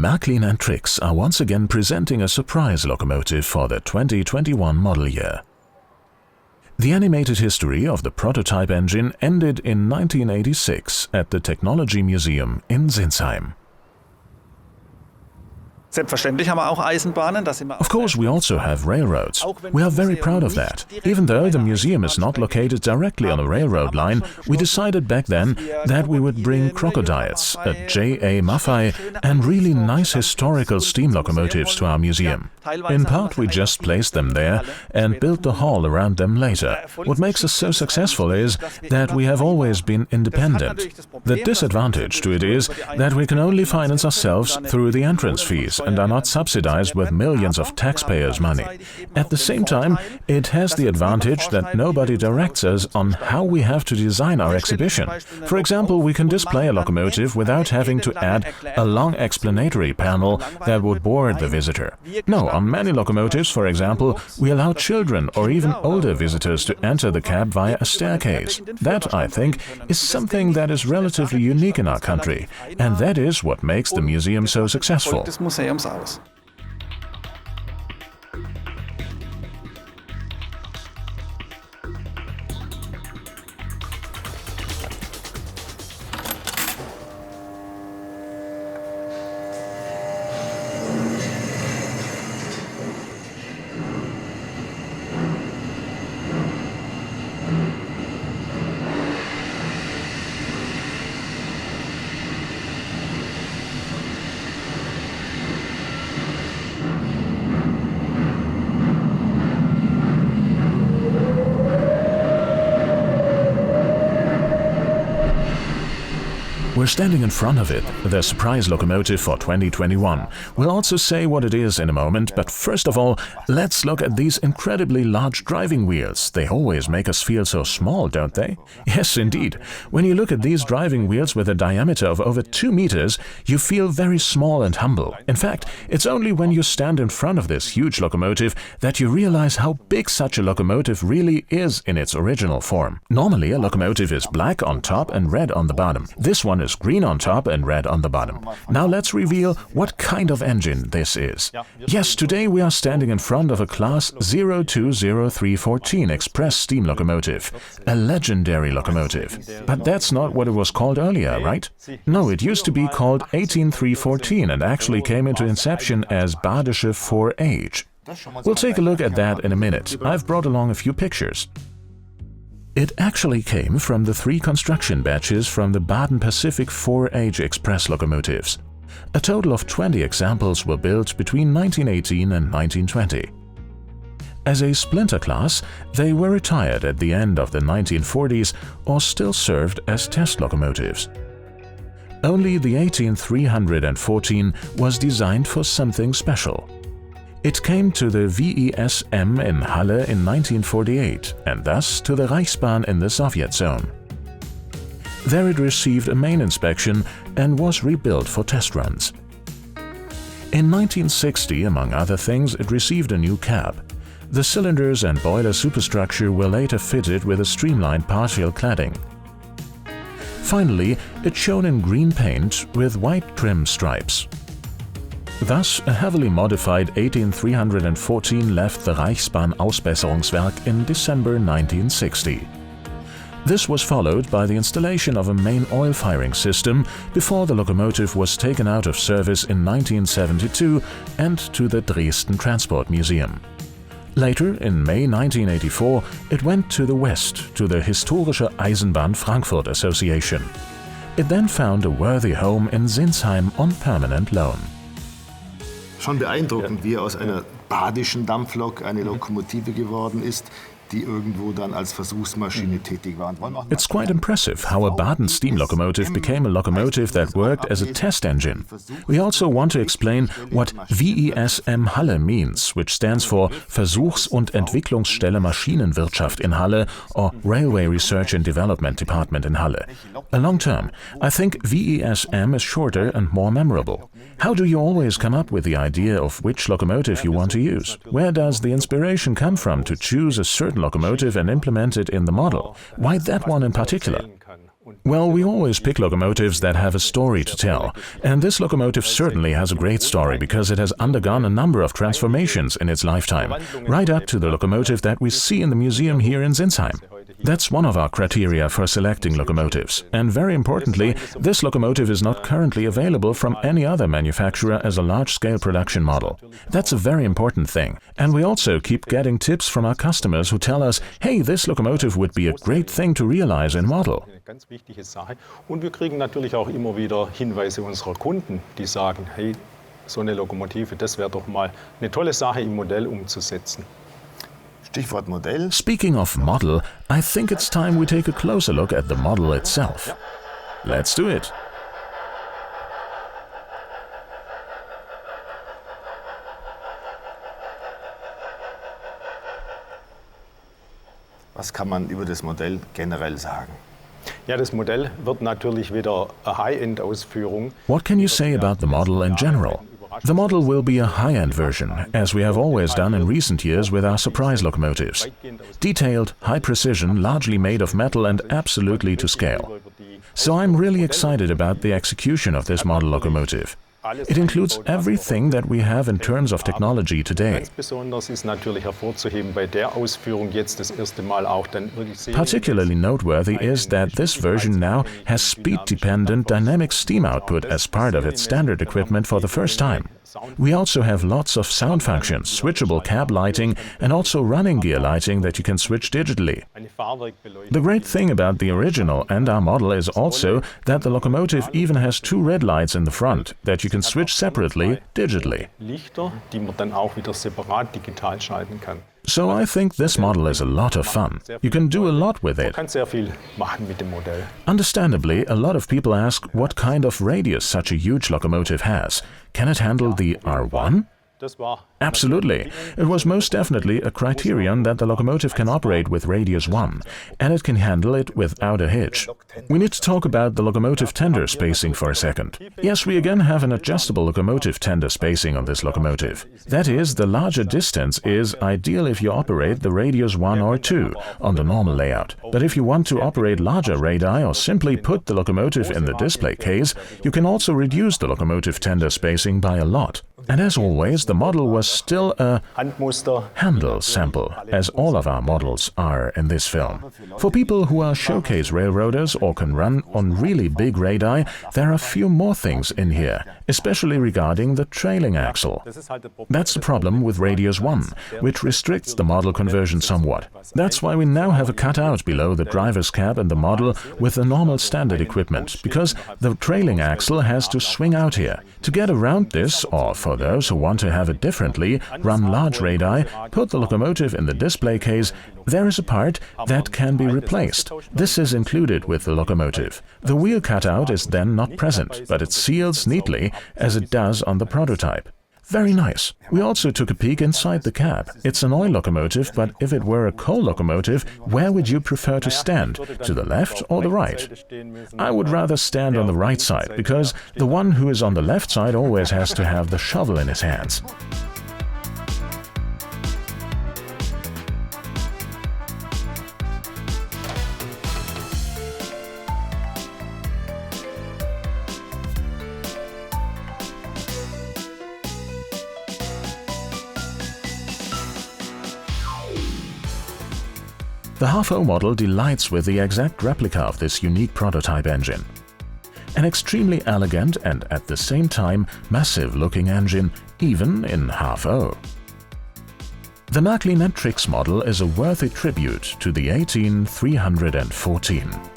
Märklin and Trix are once again presenting a surprise locomotive for the 2021 model year. The animated history of the prototype engine ended in 1986 at the Technology Museum in Sinsheim. Of course, we also have railroads. We are very proud of that. Even though the museum is not located directly on a railroad line, we decided back then that we would bring crocodiles, a J.A. Maffei, and really nice historical steam locomotives to our museum. In part, we just placed them there and built the hall around them later. What makes us so successful is that we have always been independent. The disadvantage to it is that we can only finance ourselves through the entrance fees and are not subsidized with millions of taxpayers' money. At the same time, it has the advantage that nobody directs us on how we have to design our exhibition. For example, we can display a locomotive without having to add a long explanatory panel that would bore the visitor. No, on many locomotives, for example, we allow children or even older visitors to enter the cab via a staircase. That, I think, is something that is relatively unique in our country, and that is what makes the museum so successful. Aus. We're standing in front of it, the Surprise Locomotive for 2021. We'll also say what it is in a moment, but first of all, let's look at these incredibly large driving wheels. They always make us feel so small, don't they? Yes, indeed. When you look at these driving wheels with a diameter of over 2 meters, you feel very small and humble. In fact, it's only when you stand in front of this huge locomotive that you realize how big such a locomotive really is in its original form. Normally, a locomotive is black on top and red on the bottom. This one is green on top and red on the bottom. Now let's reveal what kind of engine this is. Yes, today we are standing in front of a Class 020314 express steam locomotive, a legendary locomotive. But that's not what it was called earlier, right? No, it used to be called 18314 and actually came into inception as Badische 4H. We'll take a look at that in a minute. I've brought along a few pictures. It actually came from the 3 construction batches from the Baden Pacific 4H express locomotives. A total of 20 examples were built between 1918 and 1920. As a splinter class, they were retired at the end of the 1940s or still served as test locomotives. Only the 18314 was designed for something special. It came to the VES-M Halle in 1948 and thus to the Reichsbahn in the Soviet zone. There it received a main inspection and was rebuilt for test runs. In 1960, among other things, it received a new cab. The cylinders and boiler superstructure were later fitted with a streamlined partial cladding. Finally, it shone in green paint with white trim stripes. Thus, a heavily modified 18314 left the Reichsbahn Ausbesserungswerk in December 1960. This was followed by the installation of a main oil firing system before the locomotive was taken out of service in 1972 and to the Dresden Transport Museum. Later, in May 1984, it went to the West to the Historische Eisenbahn Frankfurt Association. It then found a worthy home in Sinsheim on permanent loan. Schon beeindruckend, wie aus einer badischen Dampflok eine Lokomotive geworden ist, die irgendwo dann als Versuchsmaschine tätig war. It's quite impressive how a Baden steam locomotive became a locomotive that worked as a test engine. We also want to explain what VES-M Halle means, which stands for Versuchs- und Entwicklungsstelle Maschinenwirtschaft in Halle or Railway Research and Development Department in Halle. A long term, I think VES-M is shorter and more memorable. How do you always come up with the idea of which locomotive you want to use? Where does the inspiration come from to choose a certain locomotive and implement it in the model? Why that one in particular? Well, we always pick locomotives that have a story to tell, and this locomotive certainly has a great story because it has undergone a number of transformations in its lifetime, right up to the locomotive that we see in the museum here in Sinsheim. That's one of our criteria for selecting locomotives, and very importantly, this locomotive is not currently available from any other manufacturer as a large-scale production model. That's a very important thing, and we also keep getting tips from our customers who tell us, hey, this locomotive would be a great thing to realize in model. Ganz wichtige Sache. Und wir kriegen natürlich auch immer wieder Hinweise unserer Kunden, die sagen, hey, so eine Lokomotive, das wäre doch mal eine tolle Sache im Modell umzusetzen. Stichwort Modell. Speaking of model, I think it's time we take a closer look at the model itself. Let's do it. Was kann man über das Modell generell sagen? Ja, das Modell wird natürlich wieder eine High-End-Ausführung. What can you say about the model in general? The model will be a high-end version, as we have always done in recent years with our Surprise locomotives. Detailed, high precision, largely made of metal and absolutely to scale. So I'm really excited about the execution of this model locomotive. It includes everything that we have in terms of technology today. Ganz besonders ist natürlich hervorzuheben bei der Ausführung jetzt das erste Mal auch dann wirklich sehr. Particularly noteworthy is that this version now has speed-dependent dynamic steam output as part of its standard equipment for the first time. We also have lots of sound functions, switchable cab lighting and also running gear lighting that you can switch digitally. The great thing about the original and our model is also that the locomotive even has two red lights in the front that you can switch separately digitally. Lichter, die man dann auch wieder separat digital schalten kann. So I think this model is a lot of fun. You can do a lot with Man it. kann sehr viel machen mit dem Modell. Understandably, a lot of people ask what kind of radius such a huge locomotive has. Can it handle the R1? Das war Absolutely. It was most definitely a criterion that the locomotive can operate with radius 1, and it can handle it without a hitch. We need to talk about the locomotive tender spacing for a second. Yes, we again have an adjustable locomotive tender spacing on this locomotive. That is, the larger distance is ideal if you operate the radius 1 or 2 on the normal layout. But if you want to operate larger radii or simply put the locomotive in the display case, you can also reduce the locomotive tender spacing by a lot. And as always, the model was still a Handmuster. handle sample, as all of our models are in this film. For people who are showcase railroaders or can run on really big radii, there are a few more things in here, especially regarding the trailing axle. That's the problem with radius 1, which restricts the model conversion somewhat. That's why we now have a cutout below the driver's cab in the model with the normal standard equipment, because the trailing axle has to swing out here. To get around this, or for those who want to have it differently, run large radii, put the locomotive in the display case, there is a part that can be replaced. This is included with the locomotive. The wheel cutout is then not present, but it seals neatly as it does on the prototype. Very nice. We also took a peek inside the cab. It's an oil locomotive, but if it were a coal locomotive, where would you prefer to stand? To the left or the right? I would rather stand on the right side, because the one who is on the left side always has to have the shovel in his hands. The HFO model delights with the exact replica of this unique prototype engine. An extremely elegant and at the same time massive-looking engine, even in HFO. The Märklin and Trix model is a worthy tribute to the 18314.